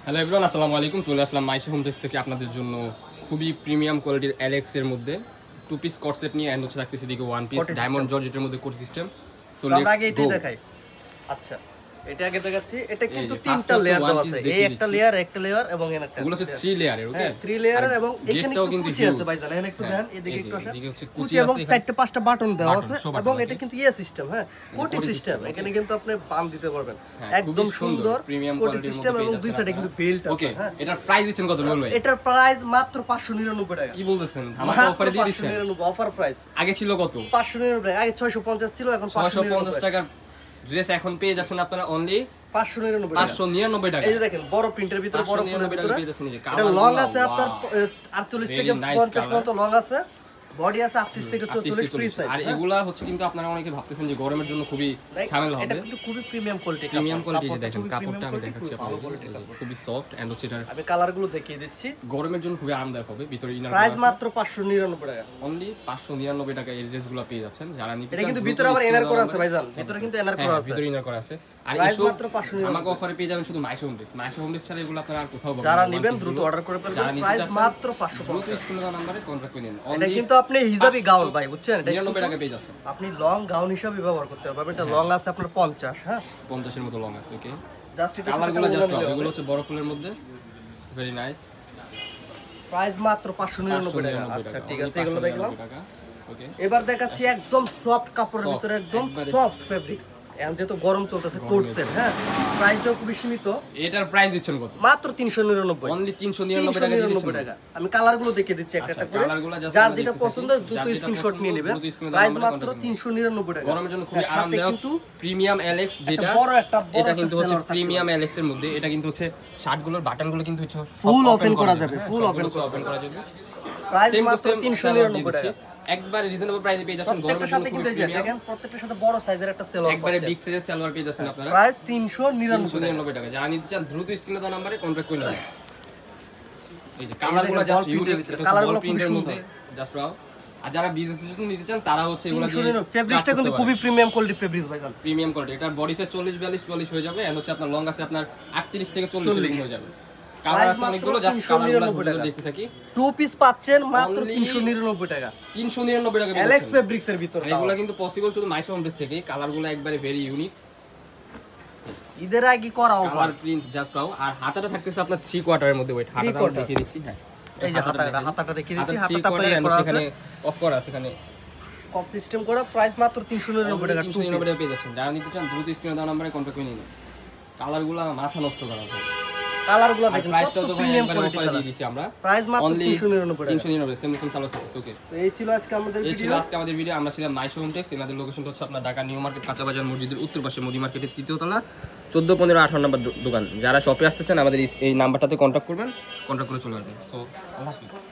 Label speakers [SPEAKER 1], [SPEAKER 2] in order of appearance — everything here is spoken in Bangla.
[SPEAKER 1] হ্যালো এভরিওয়ান, আসসালামু আলাইকুম। চলে আসলাম মাইশা হোম টেক্স থেকে আপনাদের জন্য খুবই প্রিমিয়াম কোয়ালিটির এলেক্স এর মধ্যে টু পিস কট সেট নিয়ে এন্ড হচ্ছে থাকতেছে দিকে ওয়ান পিস ডায়মন্ড জর্জেটের মধ্যে কোট সিস্টেম। সো
[SPEAKER 2] আমরা আগে এটাই দেখাই। আচ্ছা, এটা আগে দেখাচ্ছি। এটা কিন্তু তিনটা লেয়ার দেওয়া আছে, এই একটা লেয়ার এবং এখানে একটা।
[SPEAKER 1] এগুলো হচ্ছে 3 লেয়ারের। ওকে,
[SPEAKER 2] 3 লেয়ারের এবং এখানে একটু কুচি আছে ভাই, জানেন একটু দেন, এদিকে একটু আছে কুচি এবং চারটে পাঁচটা বাটন দেওয়া আছে এবং এটা কিন্তু ইয়ে সিস্টেম, হ্যাঁ কোটি সিস্টেম। এখানে কিন্তু আপনি বাম দিতে পারবেন, একদম সুন্দর কোটি সিস্টেম এবং দুই সাইডে কিন্তু বেল্ট আছে। হ্যাঁ,
[SPEAKER 1] এটার প্রাইস দিচ্ছেন কত বল ভাই?
[SPEAKER 2] এটার প্রাইস মাত্র 599 টাকা।
[SPEAKER 1] কি বলতেছেন? আমাকে অফারে দিয়ে দিচ্ছেন?
[SPEAKER 2] 599 অফার প্রাইস।
[SPEAKER 1] আগে ছিল কত?
[SPEAKER 2] 599 টাকা। আগে 650 ছিল, এখন
[SPEAKER 1] 650 টাকার ড্রেস এখন পেয়ে যাচ্ছেন আপনারা অনলি
[SPEAKER 2] 599 টাকা। এই যে দেখেন বড় প্রিন্টের ভিতরে, বড় ফুলের ভিতরে এটা লং আছে আপনার 48 থেকে 50 পর্যন্ত লং আছে, বডি আছে 38 থেকে 44 ফ্রি সাইজ।
[SPEAKER 1] আর এগুলা হচ্ছে কিন্তু আপনারা অনেকে ভাবতেছেন যে গরমের জন্য খুবই ঝামেলা হবে।
[SPEAKER 2] এটা কিন্তু খুবই প্রিমিয়াম কোয়ালিটি,
[SPEAKER 1] প্রিমিয়াম কোয়ালিটি। দেখেন কাপড়টা আমি দেখাচ্ছি আপনাদের, খুবই সফট এন্ড হচ্ছে এটা
[SPEAKER 2] আমি কালার গুলো দেখিয়ে দিচ্ছি।
[SPEAKER 1] গরমের জন্য খুবই আরামদায়ক হবে। ভিতরে ইনার
[SPEAKER 2] প্রাইস মাত্র 599 টাকা।
[SPEAKER 1] অনলি 599 টাকা এই ড্রেসগুলো পেয়ে যাচ্ছেন। যারা নিতে চান,
[SPEAKER 2] এটা কিন্তু ভিতরে আবার এনার করা আছে ভাইজান, ভিতরে কিন্তু এনার করা আছে,
[SPEAKER 1] ভিতরে ইনার করা আছে। আর
[SPEAKER 2] প্রাইস মাত্র 599
[SPEAKER 1] আমাকে অফারে পেয়ে যাবেন শুধু Maisha home tex. Maisha home tex ছাড়া এগুলো আপনারা আর কোথাও পাবেন না।
[SPEAKER 2] যারা নেবেন দ্রুত অর্ডার করে ফেলবেন, প্রাইস মাত্র 550
[SPEAKER 1] স্ক্রিনে দেওয়া নম্বরে কন্টাক্ট করে নিন।
[SPEAKER 2] এটা কিন্তু আপনি হিজাবি গাউন ভাই, বুঝছেন? এটা
[SPEAKER 1] 99 টাকা পেয়ে যাচ্ছেন।
[SPEAKER 2] আপনি লং গাউন হিসেবে ব্যবহার করতে পারবেন। এটা লং আছে আপনার 50, হ্যাঁ
[SPEAKER 1] 50 এর মতো লং আছে। ওকে,
[SPEAKER 2] জাস্ট এটা
[SPEAKER 1] কালারগুলো জাস্ট এগুলো হচ্ছে বড় ফুলের মধ্যে, ভেরি নাইস।
[SPEAKER 2] প্রাইস মাত্র 599 টাকা। আচ্ছা ঠিক আছে, এগুলো দেখলাম।
[SPEAKER 1] ওকে,
[SPEAKER 2] এবার দেখাচ্ছি একদম সফট কাপড়ের ভিতরে, একদম সফট ফেব্রিক্স। এখন যেহেতু গরম চলতেছে, কোট সেট, হ্যাঁ প্রাইসটাও খুবই সীমিত।
[SPEAKER 1] এটার প্রাইস দিচ্ছেন কত?
[SPEAKER 2] মাত্র 399,
[SPEAKER 1] অনলি 399
[SPEAKER 2] টাকা। আমি কালারগুলো দেখিয়ে দিচ্ছি একটা একটা করে, যার যেটা পছন্দ দ্রুত স্ক্রিনশট নিয়ে নেবেন। প্রাইস মাত্র 399 টাকা।
[SPEAKER 1] গরমের জন্য খুবই আরামদায়ক প্রিমিয়াম এলেক্স, যেটা এটা কিন্তু হচ্ছে প্রিমিয়াম এলেক্স এর মধ্যে। এটা কিন্তু হচ্ছে শার্টগুলোর বাটনগুলো কিন্তু হচ্ছে
[SPEAKER 2] ফুল ওপেন করা যাবে, ফুল ওপেন করা
[SPEAKER 1] যাবে।
[SPEAKER 2] প্রাইস মাত্র 399 টাকা।
[SPEAKER 1] একবারে রিজনেবল প্রাইসে পেয়ে যাচ্ছেন। গরমের
[SPEAKER 2] সাথে কিন্তু দেখেন প্রত্যেকটার সাথে বড় সাইজের একটা সালোয়ার,
[SPEAKER 1] একবারে বিগ সাইজের সালোয়ার পেয়ে যাচ্ছেন আপনারা।
[SPEAKER 2] প্রাইস 399
[SPEAKER 1] টাকা। যারা নিতে চান দ্রুত স্ক্রিনে দেওয়া নম্বরে কন্টাক্ট করে নিন। এই যে কালারগুলো জাস্ট ইউনিক, কালারগুলো খুব সুন্দর, জাস্ট ওয়াও। আর যারা বিজনেসের জন্য নিতে চান তারা হচ্ছে এগুলো দিয়ে
[SPEAKER 2] ফেব্রিক্সটা কিন্তু খুবই প্রিমিয়াম কোয়ালিটি ফেব্রিক্স ভাই, জান
[SPEAKER 1] প্রিমিয়াম কোয়ালিটি। এটার বডি সাইজ 40 42 44 হয়ে যাবে এন্ড হচ্ছে আপনার লং আছে আপনার 38 থেকে 40 হয়ে যাবে। কালার আছে অনেকগুলো, জাস্ট কালারগুলো দেখতে থাকি।
[SPEAKER 2] টু পিস পাচ্ছেন মাত্র 399 টাকা।
[SPEAKER 1] 399 টাকা
[SPEAKER 2] এলেক্স ফেব্রিক্স এর ভিতর।
[SPEAKER 1] এগুলো কিন্তু পসিবল শুধু মাইশা হোম টেক্স থেকে। কালারগুলো একবারে ভেরি ইউনিক,
[SPEAKER 2] ঈদের আগে করা offer.
[SPEAKER 1] Colour print just wow. আর হাতাটা থাকতেছে আপনার 3 কোয়ার্টারের মধ্যে। ওয়েট, হাতাটা আমি দেখিয়ে দিচ্ছি। হ্যাঁ,
[SPEAKER 2] এই যে হাতাটা দেখিয়ে দিচ্ছি। হাতাটা আপনার করা আছে,
[SPEAKER 1] এখানে অফ করা আছে, এখানে
[SPEAKER 2] কপ সিস্টেম করা। প্রাইস মাত্র 399 টাকা।
[SPEAKER 1] 399 টাকা পেয়ে যাচ্ছেন। যারা নিতে চান দ্রুত স্ক্রিনে দেওয়া নম্বরে কন্টাক্ট করে নিন। কালারগুলো মাথা নষ্ট করা হবে।
[SPEAKER 2] কালারগুলো দেখেন
[SPEAKER 1] প্রাইসটা
[SPEAKER 2] কত
[SPEAKER 1] তো
[SPEAKER 2] প্রিমিয়াম
[SPEAKER 1] একবারে
[SPEAKER 2] কোয়ালিটি
[SPEAKER 1] অফারে দিয়ে দিছি আমরা।
[SPEAKER 2] প্রাইস মাত্র 399 টাকা।
[SPEAKER 1] 399 সেম সেম সালোয়ার থাকছে। ওকে,
[SPEAKER 2] তো এই ছিল আজকে আমাদের ভিডিও।
[SPEAKER 1] আমরা ছিলাম মাইশা হোম টেক্স। এনাদের লোকেশনটা হচ্ছে আপনার ঢাকা নিউ মার্কেট কাঁচা বাজার মসজিদের উত্তর পাশে মুদি মার্কেটের 3য় তলা 14 15 18 নম্বর দোকান। যারা শপে আসতে চান আমাদের এই নাম্বারটাতে কন্টাক্ট করবেন, কন্টাক্ট করে চলে আসবেন। সো আল্লাহ হাফেজ।